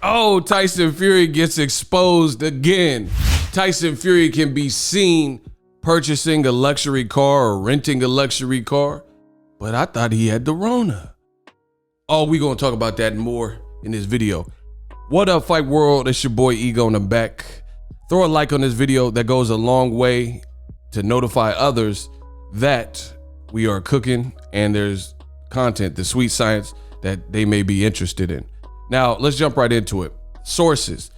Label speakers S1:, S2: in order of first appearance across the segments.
S1: Oh, Tyson Fury gets exposed again. Tyson Fury can be seen purchasing a luxury car or renting a luxury car, but I thought he had the Rona. Oh, we gonna talk about that more in this video. What up, Fight World? It's your boy Ego, and I'm back. Throw a like on this video. That goes a long way to notify others that we are cooking and there's content, the sweet science that they may be interested in. Now, let's jump right into it. Sources.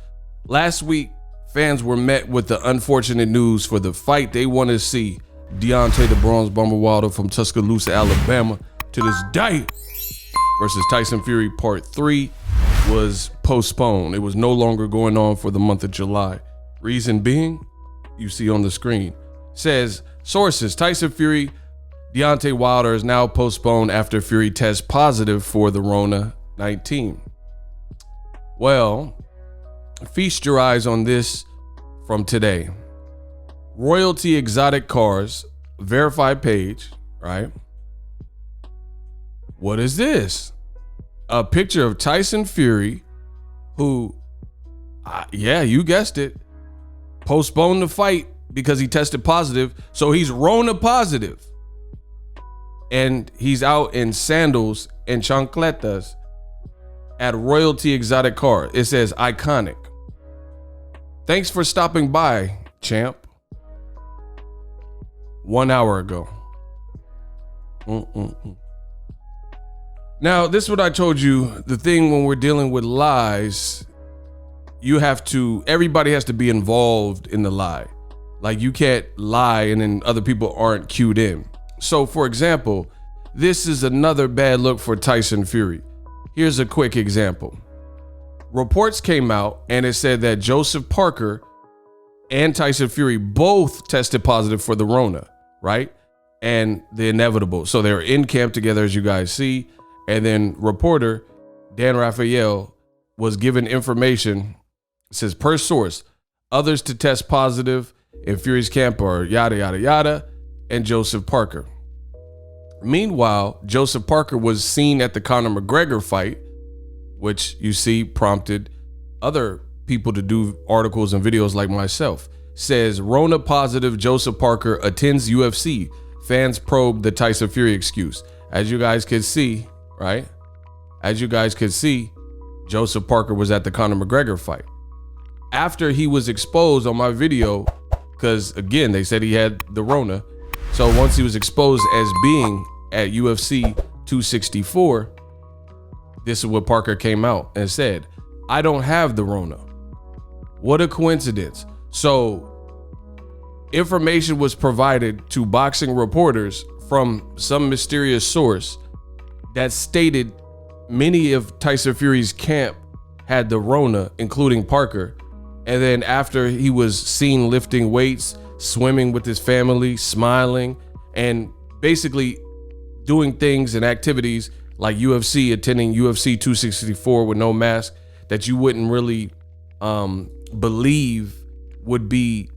S1: Last week, fans were met with the unfortunate news for the fight they want to see. Deontay the Bronze Bomber Wilder from Tuscaloosa, Alabama, to this day versus Tyson Fury Part 3 was postponed. It was no longer going on for the month of July. Reason being, you see on the screen. Says, sources, Tyson Fury, Deontay Wilder is now postponed after Fury tests positive for the Rona 19. Well, feast your eyes on this from today. Royalty Exotic Cars, verified page, right? What is this? A picture of Tyson Fury, who, yeah, you guessed it, postponed the fight because he tested positive. So he's Rona positive. And he's out in sandals and chancletas at Royalty Exotic Car. It says iconic. Thanks for stopping by, champ. 1 hour ago. Now, this is what I told you. The thing when we're dealing with lies, everybody has to be involved in the lie. Like, you can't lie and then other people aren't cued in. So, for example, this is another bad look for Tyson Fury. Here's a quick example. Reports came out and it said that Joseph Parker and Tyson Fury both tested positive for the Rona, right? And the inevitable. So they're in camp together, as you guys see. And then reporter Dan Raphael was given information. It says, per source, others to test positive in Fury's camp are yada, yada, yada, and Joseph Parker. Meanwhile, Joseph Parker was seen at the Conor McGregor fight, which you see prompted other people to do articles and videos like myself. Says, Rona positive Joseph Parker attends UFC. Fans probe the Tyson Fury excuse. As you guys can see, right? As you guys can see, Joseph Parker was at the Conor McGregor fight. After he was exposed on my video, because again, they said he had the Rona. So once he was exposed as being at UFC 264, this is what Parker came out and said, I don't have the Rona. What a coincidence. So information was provided to boxing reporters from some mysterious source that stated many of Tyson Fury's camp had the Rona, including Parker. And then after he was seen lifting weights, swimming with his family, smiling, and basically doing things and activities like UFC, attending UFC 264 with no mask, that you wouldn't really believe would be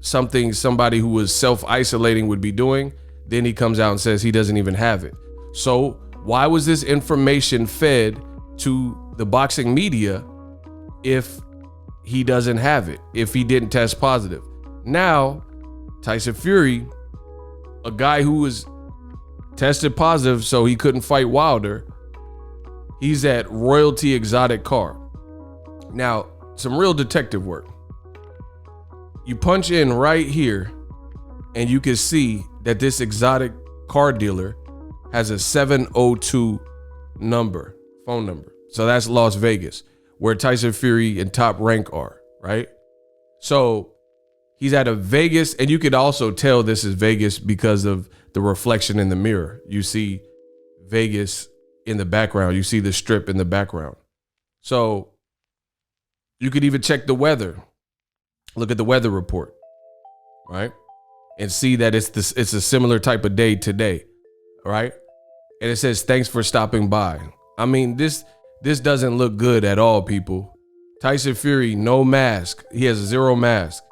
S1: something somebody who was self-isolating would be doing. Then he comes out and says he doesn't even have it. So why was this information fed to the boxing media if he doesn't have it, if he didn't test positive? Now, Tyson Fury, a guy who was tested positive so he couldn't fight Wilder, he's at Royalty Exotic Car. Now, some real detective work. You punch in right here and you can see that this exotic car dealer has a 702 phone number. So that's Las Vegas, where Tyson Fury and Top Rank are, right? So he's at a Vegas, and you could also tell this is Vegas because of the reflection in the mirror. You see Vegas in the background. You see the strip in the background. So you could even check the weather. Look at the weather report, right? And see that it's a similar type of day today, right? And it says, thanks for stopping by. I mean, this doesn't look good at all, people. Tyson Fury, no mask. He has 0 mask.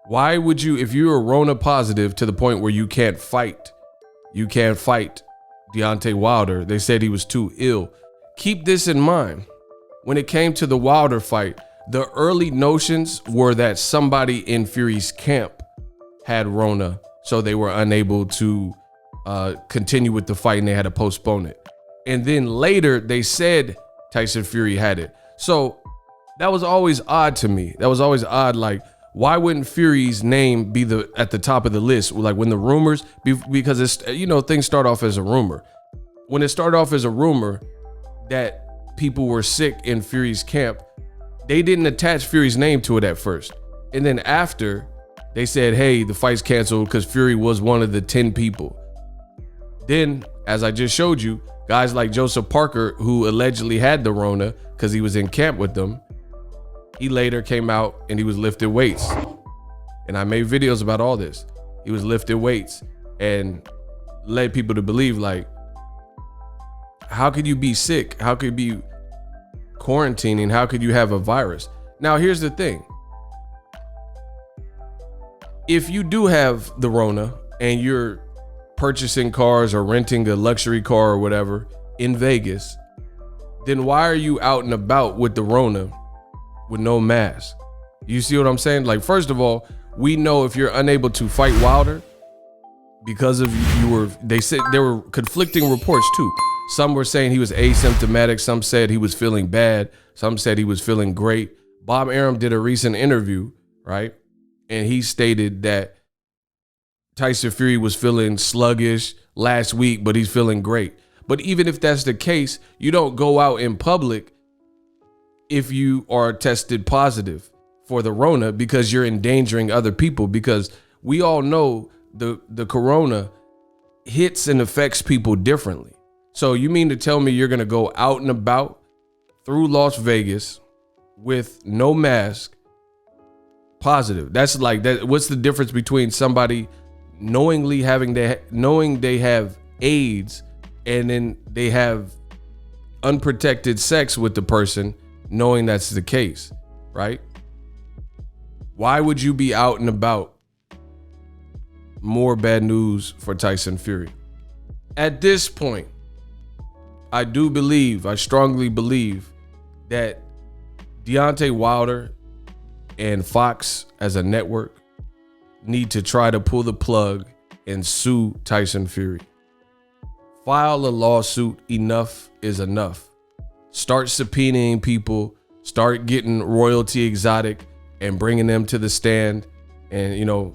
S1: Why would you, if you're Rona positive to the point where you can't fight Deontay Wilder, they said he was too ill. Keep this in mind. when it came to the Wilder fight, the early notions were that somebody in Fury's camp had Rona, so they were unable to continue with the fight and they had to postpone it. And then later they said Tyson Fury had it. So that was always odd to me. That was always odd. Like, why wouldn't Fury's name be at the top of the list? Like when the rumors, because it's, you know, things start off as a rumor. When it started off as a rumor that people were sick in Fury's camp, they didn't attach Fury's name to it at first. And then after, they said, hey, the fight's canceled because Fury was one of the 10 people. Then, as I just showed you, guys like Joseph Parker, who allegedly had the Rona because he was in camp with them, he later came out and he was lifting weights. And I made videos about all this. He was lifting weights and led people to believe, like, how could you be sick? How could you be quarantining? How could you have a virus? Now, here's the thing. If you do have the Rona and you're purchasing cars or renting a luxury car or whatever in Vegas, then why are you out and about with the Rona with no mask? You see what I'm saying? Like, first of all, we know if you're unable to fight Wilder because of they said there were conflicting reports too. Some were saying he was asymptomatic. Some said he was feeling bad. Some said he was feeling great. Bob Arum did a recent interview, right? And he stated that Tyson Fury was feeling sluggish last week, but he's feeling great. But even if that's the case, you don't go out in public if you are tested positive for the Rona because you're endangering other people, because we all know the corona hits and affects people differently. So you mean to tell me you're going to go out and about through Las Vegas with no mask positive? That's like that. What's the difference between somebody knowingly knowing they have AIDS and then they have unprotected sex with the person knowing that's the case, right? Why would you be out and about? More bad news for Tyson Fury. At this point, I strongly believe that Deontay Wilder and Fox as a network need to try to pull the plug and sue Tyson Fury. File a lawsuit. Enough is enough. Start subpoenaing people, start getting Royalty Exotic and bringing them to the stand, and, you know,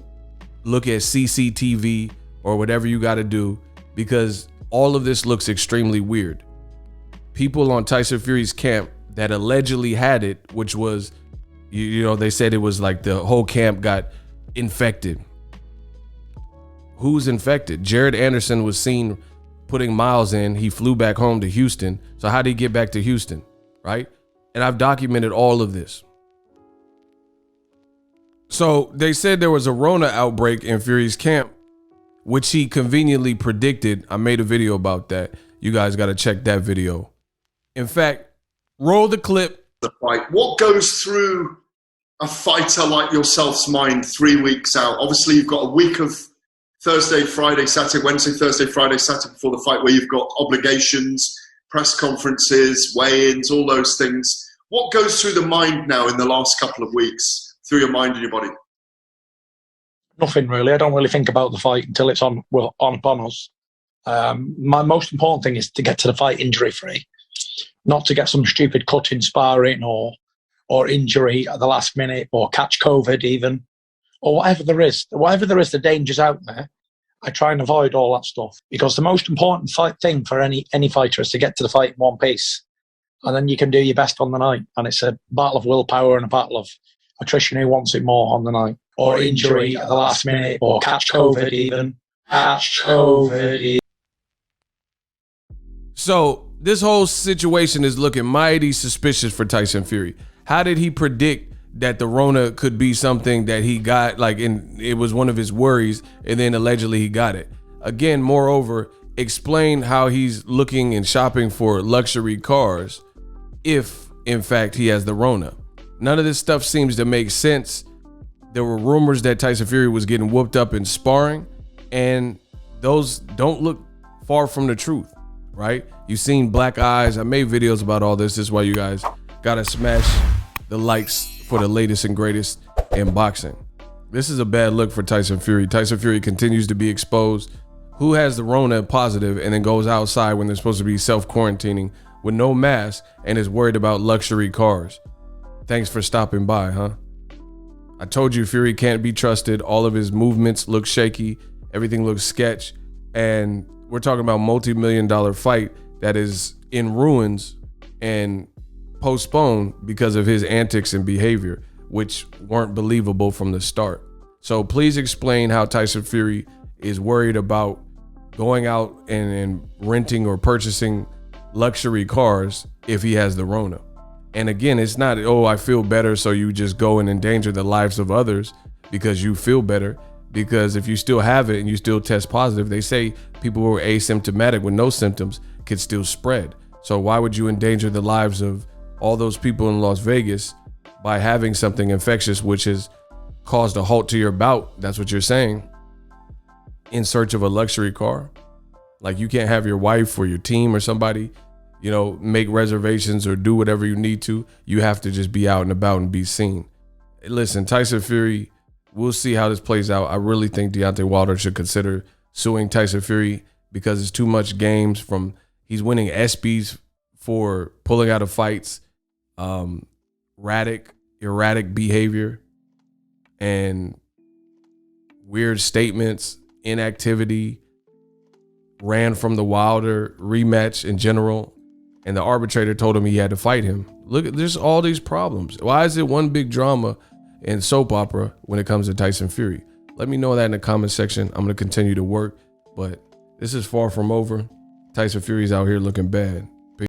S1: look at CCTV or whatever you got to do, because all of this looks extremely weird. People on Tyson Fury's camp that allegedly had it, which was, you know, they said it was like the whole camp got infected. Who's infected? Jared Anderson was seen putting miles in. He flew back home to Houston. So how did he get back to Houston, right? And I've documented all of this. So they said there was a Rona outbreak in Fury's camp, which he conveniently predicted. I made a video about that. You guys got to check that video. In fact, roll the clip.
S2: The fight. What goes through a fighter like yourself's mind 3 weeks out? Obviously, you've got a week of Thursday, Friday, Saturday, Wednesday, Thursday, Friday, Saturday before the fight, where you've got obligations, press conferences, weigh-ins, all those things. What goes through the mind now in the last couple of weeks, through your mind and your body?
S3: Nothing really. I don't really think about the fight until it's on upon us. My most important thing is to get to the fight injury-free, not to get some stupid cut in sparring or injury at the last minute, or catch COVID even, or whatever there is. Whatever there is, the dangers out there, I try and avoid all that stuff, because the most important thing for any fighter is to get to the fight in one piece, and then you can do your best on the night. And it's a battle of willpower and a battle of attrition who wants it more on the night, or injury at the last minute, or catch COVID even. Catch COVID.
S1: So this whole situation is looking mighty suspicious for Tyson Fury. How did he predict that the Rona could be something that he got, like, and it was one of his worries, and then allegedly he got it? Again, moreover, explain how he's looking and shopping for luxury cars if, in fact, he has the Rona. None of this stuff seems to make sense. There were rumors that Tyson Fury was getting whooped up in sparring, and those don't look far from the truth, right? You've seen black eyes. I made videos about all this. This is why you guys Gotta smash the likes for the latest and greatest in boxing. This is a bad look for Tyson Fury. Tyson Fury continues to be exposed. Who has the Rona positive and then goes outside when they're supposed to be self-quarantining with no mask and is worried about luxury cars? Thanks for stopping by, huh? I told you Fury can't be trusted. All of his movements look shaky. Everything looks sketch. And we're talking about multi-million-dollar fight that is in ruins and postponed because of his antics and behavior, which weren't believable from the start. So please explain how Tyson Fury is worried about going out and renting or purchasing luxury cars if he has the Rona. And again, it's not, oh, I feel better, so you just go and endanger the lives of others because you feel better. Because if you still have it and you still test positive, they say people who are asymptomatic with no symptoms could still spread. So why would you endanger the lives of all those people in Las Vegas by having something infectious, which has caused a halt to your bout? That's what you're saying. In search of a luxury car. Like, you can't have your wife or your team or somebody, you know, make reservations or do whatever you need to. You have to just be out and about and be seen. Listen, Tyson Fury, we'll see how this plays out. I really think Deontay Wilder should consider suing Tyson Fury because it's too much games from, he's winning ESPYs for pulling out of fights, erratic behavior, and weird statements, inactivity, ran from the Wilder rematch in general, and the arbitrator told him he had to fight him. Look, there's all these problems. Why is it one big drama and soap opera when it comes to Tyson Fury? Let me know that in the comment section. I'm going to continue to work, but this is far from over. Tyson Fury's out here looking bad.